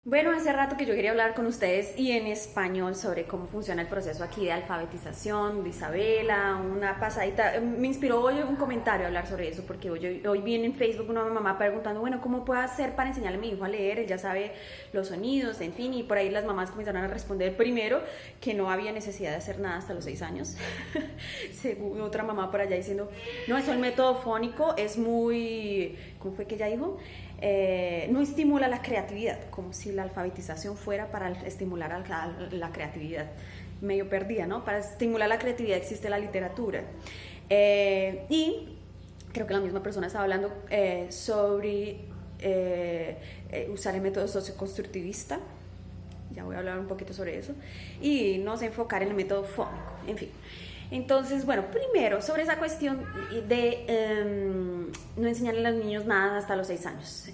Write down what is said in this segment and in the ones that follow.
Bueno, hace rato que yo quería hablar con ustedes y en español sobre cómo funciona el proceso aquí de alfabetización de Isabela, una pasadita. Me inspiró hoy un comentario a hablar sobre eso porque hoy vi en Facebook una mamá preguntando, bueno, ¿cómo puedo hacer para enseñarle a mi hijo a leer? Él ya sabe los sonidos, en fin, y por ahí las mamás comenzaron a responder primero que no había necesidad de hacer nada hasta los 6 años. Según otra mamá por allá diciendo, no, eso el método fónico es muy, ¿cómo fue que ella dijo? No estimula la creatividad, como si la alfabetización fuera para estimular la creatividad. Medio perdida, ¿no? Para estimular la creatividad existe la literatura. Y creo que la misma persona estaba hablando sobre usar el método socioconstructivista. Ya voy a hablar un poquito sobre eso. Y no se enfocar en el método fónico, en fin. Entonces, bueno, primero, sobre esa cuestión de no enseñarle a los niños nada hasta los 6 años.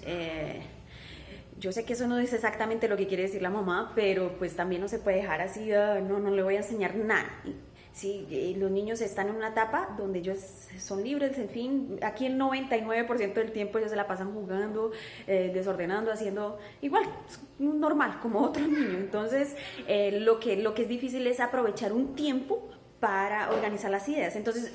Yo sé que eso no es exactamente lo que quiere decir la mamá, pero pues también no se puede dejar así, no le voy a enseñar nada. Sí, los niños están en una etapa donde ellos son libres, en fin, aquí el 99% del tiempo ellos se la pasan jugando, desordenando, haciendo igual, normal, como otro niño. Entonces, lo que es difícil es aprovechar un tiempo para organizar las ideas. Entonces,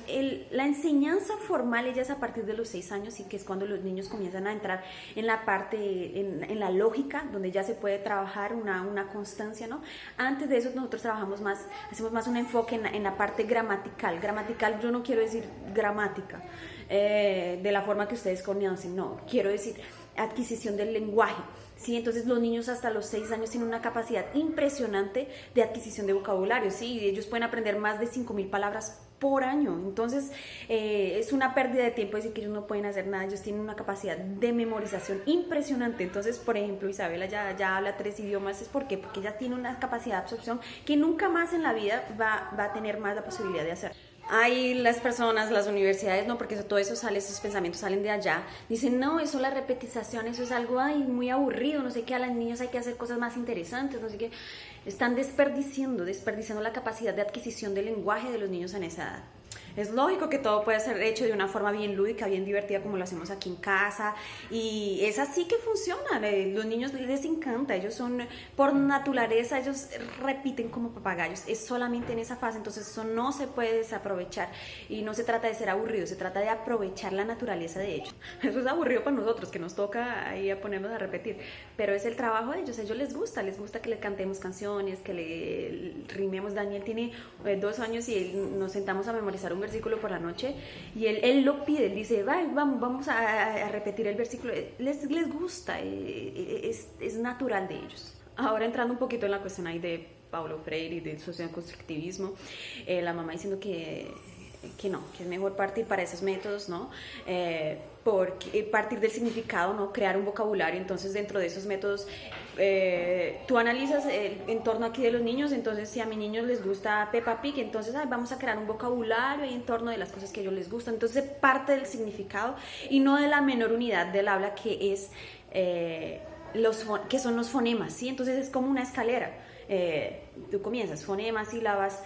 la enseñanza formal ella es a partir de los 6 años y que es cuando los niños comienzan a entrar en la parte, en la lógica, donde ya se puede trabajar una constancia, ¿no? Antes de eso nosotros trabajamos más, hacemos más un enfoque en la parte gramatical. Gramatical yo no quiero decir gramática, de la forma que ustedes conocen, no, quiero decir adquisición del lenguaje. Sí, entonces los niños hasta los 6 años tienen una capacidad impresionante de adquisición de vocabulario, sí, ellos pueden aprender más de 5.000 palabras por año, entonces es una pérdida de tiempo decir que ellos no pueden hacer nada, ellos tienen una capacidad de memorización impresionante. Entonces, por ejemplo, Isabela ya habla 3 idiomas, ¿es por qué? Porque ella tiene una capacidad de absorción que nunca más en la vida va a tener más la posibilidad de hacer. Hay las personas, las universidades, no, porque todo eso sale, esos pensamientos salen de allá, dicen, no, eso la repetición, eso es algo muy aburrido, no sé qué, a los niños hay que hacer cosas más interesantes, no sé qué. Están desperdiciando la capacidad de adquisición del lenguaje de los niños en esa edad. Es lógico que todo puede ser hecho de una forma bien lúdica, bien divertida, como lo hacemos aquí en casa, y es así que funciona. Los niños les encanta, ellos son, por naturaleza, ellos repiten como papagayos, es solamente en esa fase, entonces eso no se puede desaprovechar, y no se trata de ser aburrido, se trata de aprovechar la naturaleza de ellos. Eso es aburrido para nosotros, que nos toca ahí a ponernos a repetir, pero es el trabajo de ellos, a ellos les gusta que le cantemos canciones, que le rimemos. Daniel tiene 2 años y nos sentamos a memorizar un versículo por la noche y él lo pide, él dice, vamos a repetir el versículo, les gusta, es natural de ellos. Ahora entrando un poquito en la cuestión ahí de Paulo Freire y del socioconstructivismo, la mamá diciendo que no, que es mejor partir para esos métodos, ¿no? Porque partir del significado, ¿no? Crear un vocabulario. Entonces, dentro de esos métodos, tú analizas el entorno aquí de los niños. Entonces, si a mis niños les gusta Peppa Pig, entonces vamos a crear un vocabulario en torno de las cosas que a ellos les gustan. Entonces, parte del significado y no de la menor unidad del habla, que es que son los fonemas, ¿sí? Entonces, es como una escalera. Tú comienzas fonemas, sílabas,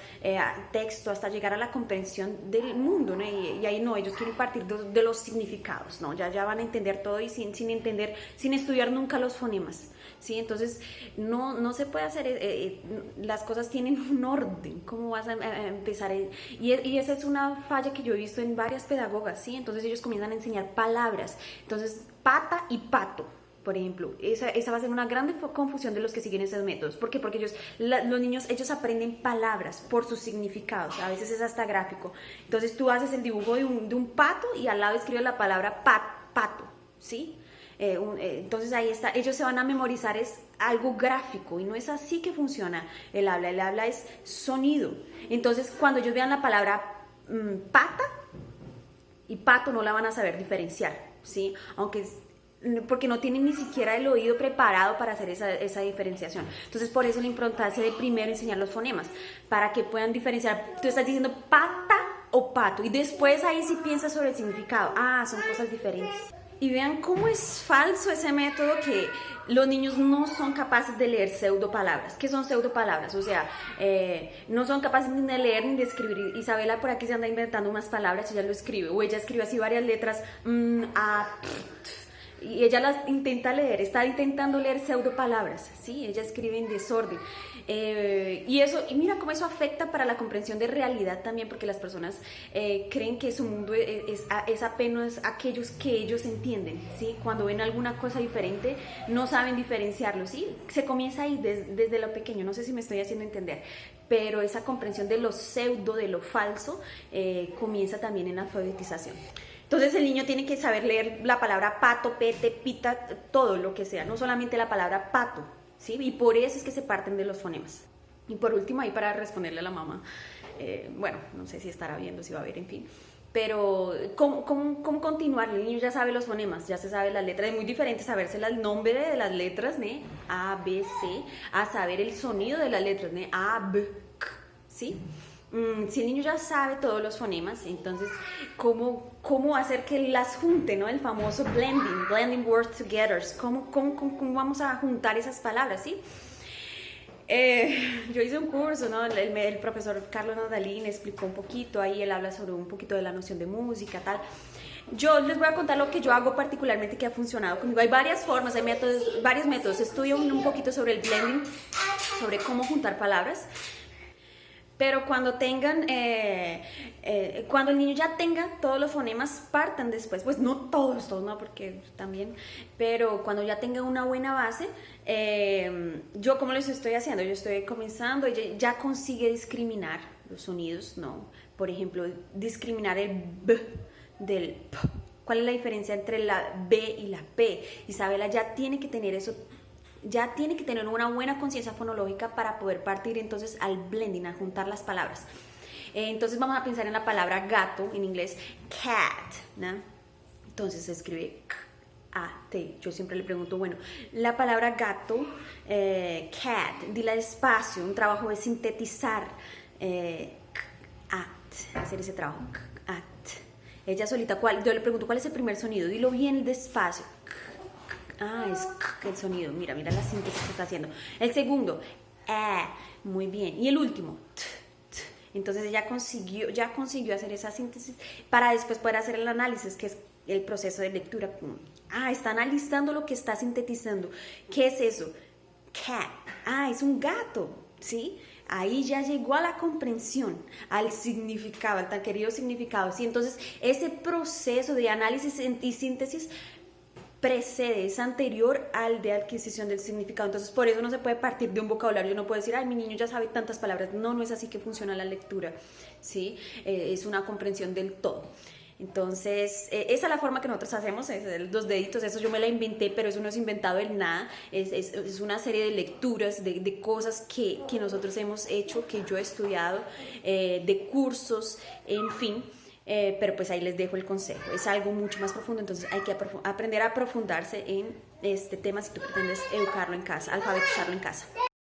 texto, hasta llegar a la comprensión del mundo, ¿no? Y ahí no, ellos quieren partir de los significados, ¿no? Ya van a entender todo y sin estudiar nunca los fonemas, ¿sí? Entonces no se puede hacer, las cosas tienen un orden. ¿Cómo vas a empezar? Y esa es una falla que yo he visto en varias pedagogas, ¿sí? Entonces ellos comienzan a enseñar palabras, entonces pata y pato, por ejemplo, esa va a ser una gran confusión de los que siguen esos métodos. ¿Por qué? Porque los niños, ellos aprenden palabras por sus significados. A veces es hasta gráfico. Entonces tú haces el dibujo de un pato y al lado escribes la palabra pato, ¿sí? Entonces ahí está, ellos se van a memorizar es algo gráfico y no es así que funciona el habla es sonido. Entonces cuando ellos vean la palabra pata y pato no la van a saber diferenciar, ¿sí? Porque no tienen ni siquiera el oído preparado para hacer esa diferenciación. Entonces, por eso la importancia de primero enseñar los fonemas, para que puedan diferenciar. Tú estás diciendo pata o pato, y después ahí sí piensas sobre el significado. Son cosas diferentes. Y vean cómo es falso ese método, que los niños no son capaces de leer pseudopalabras. ¿Qué son pseudopalabras? O sea, no son capaces ni de leer ni de escribir. Isabela por aquí se anda inventando unas palabras, ella lo escribe, o ella escribe así varias letras, y ella las intenta leer, está intentando leer pseudopalabras, ¿sí? Ella escribe en desorden. Y eso, y mira cómo eso afecta para la comprensión de realidad también, porque las personas creen que su mundo es apenas aquellos que ellos entienden, ¿sí? Cuando ven alguna cosa diferente, no saben diferenciarlo, ¿sí? Se comienza ahí desde lo pequeño, no sé si me estoy haciendo entender, pero esa comprensión de lo pseudo, de lo falso, comienza también en la alfabetización. Entonces el niño tiene que saber leer la palabra pato, pete, pita, todo lo que sea, no solamente la palabra pato, ¿sí? Y por eso es que se parten de los fonemas. Y por último, ahí para responderle a la mamá, bueno, no sé si estará viendo, si va a ver, en fin. Pero, ¿cómo continuar? El niño ya sabe los fonemas, ya se sabe las letras. Es muy diferente saberse el nombre de las letras, ¿no? A, B, C, a saber el sonido de las letras, ¿no? A, B, K, ¿sí? Si el niño ya sabe todos los fonemas, entonces, ¿cómo hacer que las junte, ¿no? El famoso blending words together. ¿Cómo vamos a juntar esas palabras, ¿sí? Yo hice un curso, ¿no? El profesor Carlos Nadalín explicó un poquito, ahí él habla sobre un poquito de la noción de música, tal. Yo les voy a contar lo que yo hago particularmente que ha funcionado conmigo. Hay varias formas, hay varios métodos. Estudio un poquito sobre el blending, sobre cómo juntar palabras. Pero cuando cuando el niño ya tenga todos los fonemas, partan después, pues no todos, no, porque también, pero cuando ya tenga una buena base, yo como les estoy haciendo, yo estoy comenzando, ella ya consigue discriminar los sonidos, ¿no? Por ejemplo, discriminar el B del P. ¿Cuál es la diferencia entre la B y la P? Isabela ya tiene que tener eso. Ya tiene que tener una buena conciencia fonológica para poder partir entonces al blending, a juntar las palabras. Entonces vamos a pensar en la palabra gato, en inglés cat, ¿no? Entonces se escribe K-A-T. Yo siempre le pregunto, bueno, la palabra gato, cat, dila despacio, un trabajo de sintetizar, K-A-T, hacer ese trabajo, K-A-T. Ella solita, yo le pregunto, ¿cuál es el primer sonido? Dilo bien despacio. Es el sonido, mira la síntesis que está haciendo. El segundo, muy bien. Y el último, entonces ella ya consiguió hacer esa síntesis para después poder hacer el análisis, que es el proceso de lectura. Está analizando lo que está sintetizando. ¿Qué es eso? Cat. Es un gato, ¿sí? Ahí ya llegó a la comprensión, al significado, al tan querido significado, ¿sí? Entonces, ese proceso de análisis y síntesis precede, es anterior al de adquisición del significado. Entonces por eso no se puede partir de un vocabulario, no puede decir, mi niño ya sabe tantas palabras. No es así que funciona la lectura, ¿sí? Es una comprensión del todo. Entonces, esa es la forma que nosotros hacemos, los deditos, eso yo me la inventé, pero eso no es inventado del nada, es una serie de lecturas, de cosas que nosotros hemos hecho, que yo he estudiado, de cursos, en fin. Pero pues ahí les dejo el consejo, es algo mucho más profundo, entonces hay que aprender a profundarse en este tema si tú pretendes educarlo en casa, alfabetizarlo en casa.